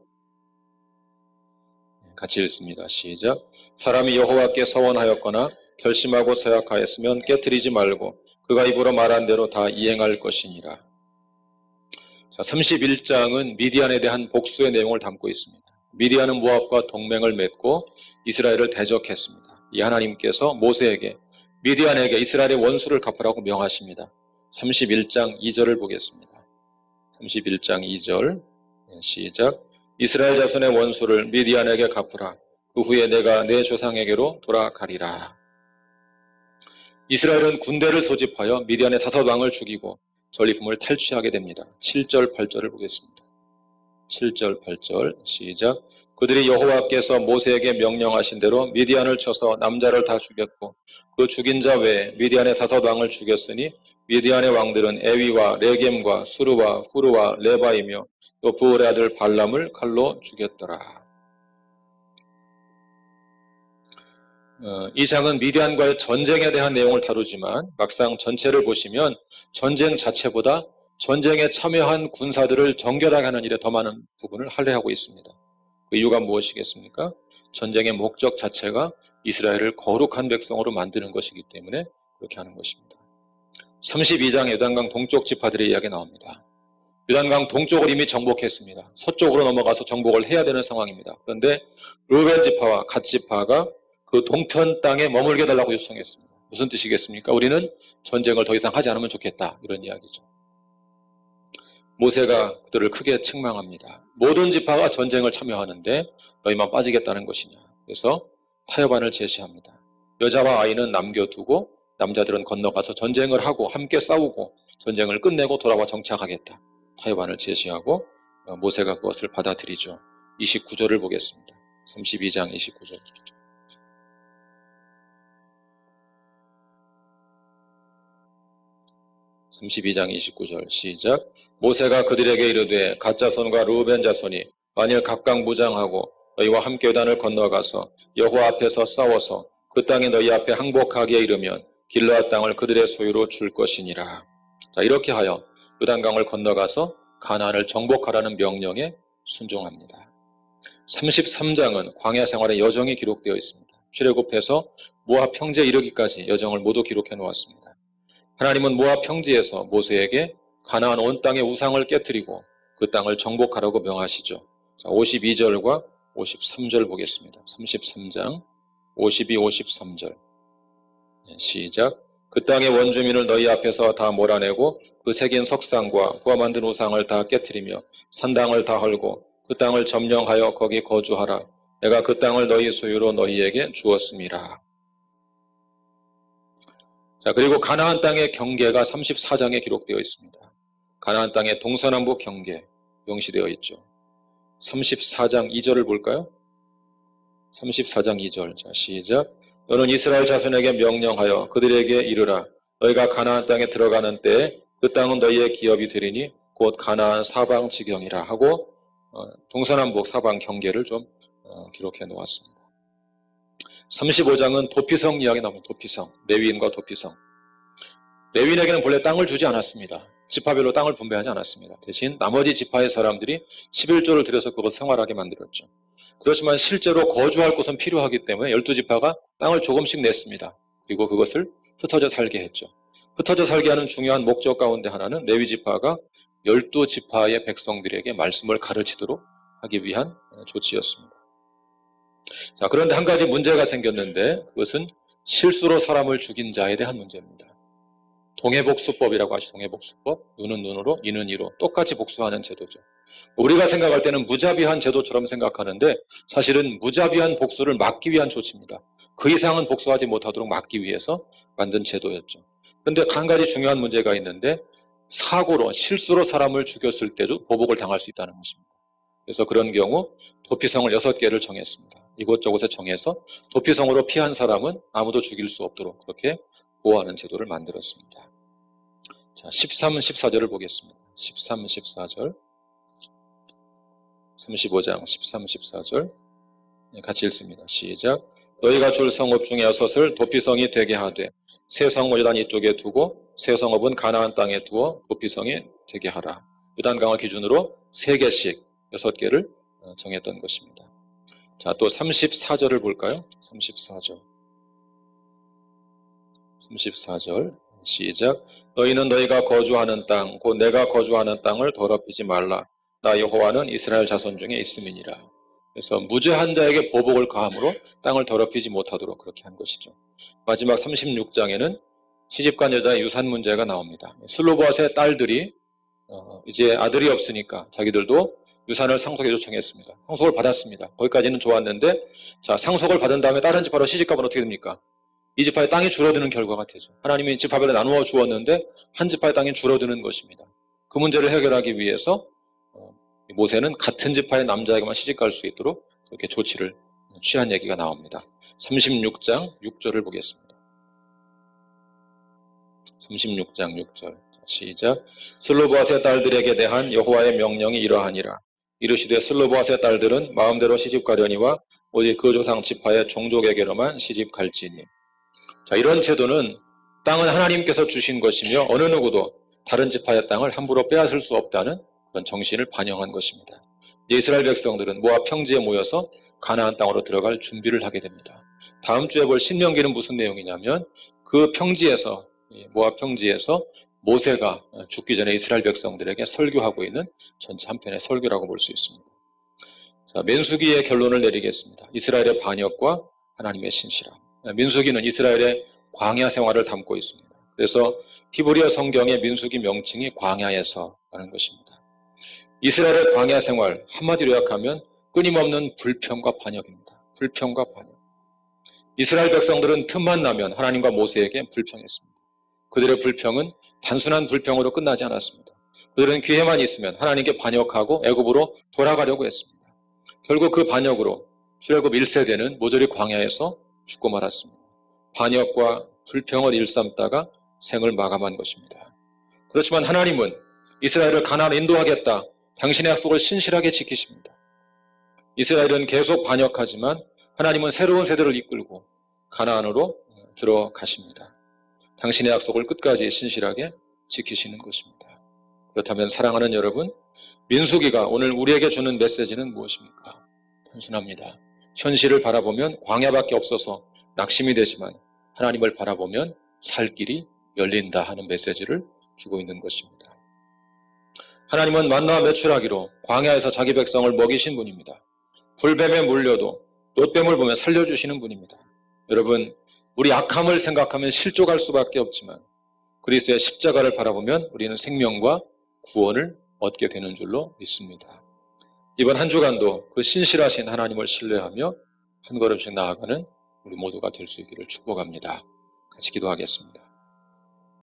같이 읽습니다. 시작. 사람이 여호와께 서원하였거나 결심하고 서약하였으면 깨트리지 말고 그가 입으로 말한 대로 다 이행할 것이니라. 자, 31장은 미디안에 대한 복수의 내용을 담고 있습니다. 미디안은 모압과 동맹을 맺고 이스라엘을 대적했습니다. 이 하나님께서 모세에게 미디안에게 이스라엘의 원수를 갚으라고 명하십니다. 31장 2절을 보겠습니다. 31장 2절 시작. 이스라엘 자손의 원수를 미디안에게 갚으라. 그 후에 내가 내 조상에게로 돌아가리라. 이스라엘은 군대를 소집하여 미디안의 5왕을 죽이고 전리품을 탈취하게 됩니다. 7절 8절을 보겠습니다. 7절 8절 시작. 그들이 여호와께서 모세에게 명령하신 대로 미디안을 쳐서 남자를 다 죽였고 그 죽인 자 외에 미디안의 5왕을 죽였으니 미디안의 왕들은 에위와 레겜과 수르와 후르와 레바이며 또 부올의 아들 발람을 칼로 죽였더라. 이 장은 미디안과의 전쟁에 대한 내용을 다루지만 막상 전체를 보시면 전쟁 자체보다 전쟁에 참여한 군사들을 정결하게 하는 일에 더 많은 부분을 할애하고 있습니다. 그 이유가 무엇이겠습니까? 전쟁의 목적 자체가 이스라엘을 거룩한 백성으로 만드는 것이기 때문에 그렇게 하는 것입니다. 32장에 요단강 동쪽 지파들의 이야기 나옵니다. 요단강 동쪽을 이미 정복했습니다. 서쪽으로 넘어가서 정복을 해야 되는 상황입니다. 그런데 르우벤 지파와 갓 지파가 그 동편 땅에 머물게 달라고 요청했습니다. 무슨 뜻이겠습니까? 우리는 전쟁을 더 이상 하지 않으면 좋겠다. 이런 이야기죠. 모세가 그들을 크게 책망합니다. 모든 지파가 전쟁을 참여하는데 너희만 빠지겠다는 것이냐. 그래서 타협안을 제시합니다. 여자와 아이는 남겨두고 남자들은 건너가서 전쟁을 하고 함께 싸우고 전쟁을 끝내고 돌아와 정착하겠다. 타협안을 제시하고 모세가 그것을 받아들이죠. 29절을 보겠습니다. 32장 29절. 32장 29절 시작. 모세가 그들에게 이르되 갓 자손과 르우벤 자손이 만일 각각 무장하고 너희와 함께 요단을 건너가서 여호와 앞에서 싸워서 그 땅에 너희 앞에 항복하기에 이르면 길르앗 땅을 그들의 소유로 줄 것이니라. 자, 이렇게 하여 요단강을 건너가서 가나안을 정복하라는 명령에 순종합니다. 33장은 광야 생활의 여정이 기록되어 있습니다. 출애굽해서 모압 평지에 이르기까지 여정을 모두 기록해 놓았습니다. 하나님은 모압 평지에서 모세에게 가나안 온 땅의 우상을 깨뜨리고 그 땅을 정복하라고 명하시죠. 자, 52절과 53절 보겠습니다. 33장 52, 53절 시작. 그 땅의 원주민을 너희 앞에서 다 몰아내고 그 새긴 석상과 후와 만든 우상을 다 깨뜨리며 산당을 다 헐고 그 땅을 점령하여 거기 거주하라. 내가 그 땅을 너희 소유로 너희에게 주었음이라. 자, 그리고 가나안 땅의 경계가 34장에 기록되어 있습니다. 가나안 땅의 동서남북 경계 명시되어 있죠. 34장 2절을 볼까요? 34장 2절. 자, 시작. 너는 이스라엘 자손에게 명령하여 그들에게 이르라. 너희가 가나안 땅에 들어가는 때에 그 땅은 너희의 기업이 되리니 곧 가나안 사방 지경이라 하고 동서남북 사방 경계를 좀 기록해 놓았습니다. 35장은 도피성 이야기 나옵니다. 도피성, 레위인과 도피성. 레위인에게는 본래 땅을 주지 않았습니다. 지파별로 땅을 분배하지 않았습니다. 대신 나머지 지파의 사람들이 11조를 들여서 그것을 생활하게 만들었죠. 그렇지만 실제로 거주할 곳은 필요하기 때문에 12지파가 땅을 조금씩 냈습니다. 그리고 그것을 흩어져 살게 했죠. 흩어져 살게 하는 중요한 목적 가운데 하나는 레위지파가 12지파의 백성들에게 말씀을 가르치도록 하기 위한 조치였습니다. 자, 그런데 한 가지 문제가 생겼는데 그것은 실수로 사람을 죽인 자에 대한 문제입니다. 동해복수법이라고 하시죠. 동해복수법. 눈은 눈으로, 이는 이로 똑같이 복수하는 제도죠. 우리가 생각할 때는 무자비한 제도처럼 생각하는데 사실은 무자비한 복수를 막기 위한 조치입니다. 그 이상은 복수하지 못하도록 막기 위해서 만든 제도였죠. 그런데 한 가지 중요한 문제가 있는데 사고로, 실수로 사람을 죽였을 때도 보복을 당할 수 있다는 것입니다. 그래서 그런 경우 도피성을 6개를 정했습니다. 이곳저곳에 정해서 도피성으로 피한 사람은 아무도 죽일 수 없도록 그렇게 보호하는 제도를 만들었습니다. 자, 13, 14절을 보겠습니다. 13, 14절. 35장 13, 14절. 같이 읽습니다. 시작. 너희가 줄 성읍 중에 6을 도피성이 되게 하되 세 성읍 요단 이쪽에 두고 세 성읍은 가나안 땅에 두어 도피성이 되게 하라. 요단강을 기준으로 3개씩 6개를 정했던 것입니다. 자, 또 34절을 볼까요? 34절. 34절 시작. 너희는 너희가 거주하는 땅 곧 내가 거주하는 땅을 더럽히지 말라. 나 여호와는 이스라엘 자손 중에 있음이니라. 그래서 무죄한 자에게 보복을 가함으로 땅을 더럽히지 못하도록 그렇게 한 것이죠. 마지막 36장에는 시집간 여자의 유산 문제가 나옵니다. 슬로보앗의 딸들이 이제 아들이 없으니까 자기들도 유산을 상속에 요청했습니다. 상속을 받았습니다. 거기까지는 좋았는데 자, 상속을 받은 다음에 다른 지파로 시집가면 어떻게 됩니까? 이 지파의 땅이 줄어드는 결과가 되죠. 하나님이 지파별로 나누어 주었는데 한 지파의 땅이 줄어드는 것입니다. 그 문제를 해결하기 위해서 모세는 같은 지파의 남자에게만 시집갈 수 있도록 그렇게 조치를 취한 얘기가 나옵니다. 36장 6절을 보겠습니다. 36장 6절 시작. 슬로보앗의 딸들에게 대한 여호와의 명령이 이러하니라. 이르시되 슬로보앗의 딸들은 마음대로 시집가려니와 오직 그 조상 지파의 종족에게로만 시집갈지니. 자, 이런 제도는 땅은 하나님께서 주신 것이며 어느 누구도 다른 지파의 땅을 함부로 빼앗을 수 없다는 그런 정신을 반영한 것입니다. 이스라엘 백성들은 모압 평지에 모여서 가나안 땅으로 들어갈 준비를 하게 됩니다. 다음 주에 볼 신명기는 무슨 내용이냐면 그 평지에서 모압 평지에서 모세가 죽기 전에 이스라엘 백성들에게 설교하고 있는 전체 한 편의 설교라고 볼 수 있습니다. 자, 민수기의 결론을 내리겠습니다. 이스라엘의 반역과 하나님의 신실함. 민수기는 이스라엘의 광야 생활을 담고 있습니다. 그래서 히브리어 성경의 민수기 명칭이 광야에서라는 것입니다. 이스라엘의 광야 생활, 한마디로 요약하면 끊임없는 불평과 반역입니다. 불평과 반역. 이스라엘 백성들은 틈만 나면 하나님과 모세에게 불평했습니다. 그들의 불평은 단순한 불평으로 끝나지 않았습니다. 그들은 기회만 있으면 하나님께 반역하고 애굽으로 돌아가려고 했습니다. 결국 그 반역으로 출애굽 1세대는 모조리 광야에서 죽고 말았습니다. 반역과 불평을 일삼다가 생을 마감한 것입니다. 그렇지만 하나님은 이스라엘을 가나안으로 인도하겠다. 당신의 약속을 신실하게 지키십니다. 이스라엘은 계속 반역하지만 하나님은 새로운 세대를 이끌고 가나안으로 들어가십니다. 당신의 약속을 끝까지 신실하게 지키시는 것입니다. 그렇다면 사랑하는 여러분, 민수기가 오늘 우리에게 주는 메시지는 무엇입니까? 단순합니다. 현실을 바라보면 광야밖에 없어서 낙심이 되지만 하나님을 바라보면 살 길이 열린다 하는 메시지를 주고 있는 것입니다. 하나님은 만나와 메추라기로 광야에서 자기 백성을 먹이신 분입니다. 불뱀에 물려도 놋뱀을 보면 살려주시는 분입니다. 여러분, 우리 악함을 생각하면 실족할 수밖에 없지만 그리스도의 십자가를 바라보면 우리는 생명과 구원을 얻게 되는 줄로 믿습니다. 이번 한 주간도 그 신실하신 하나님을 신뢰하며 한 걸음씩 나아가는 우리 모두가 될 수 있기를 축복합니다. 같이 기도하겠습니다.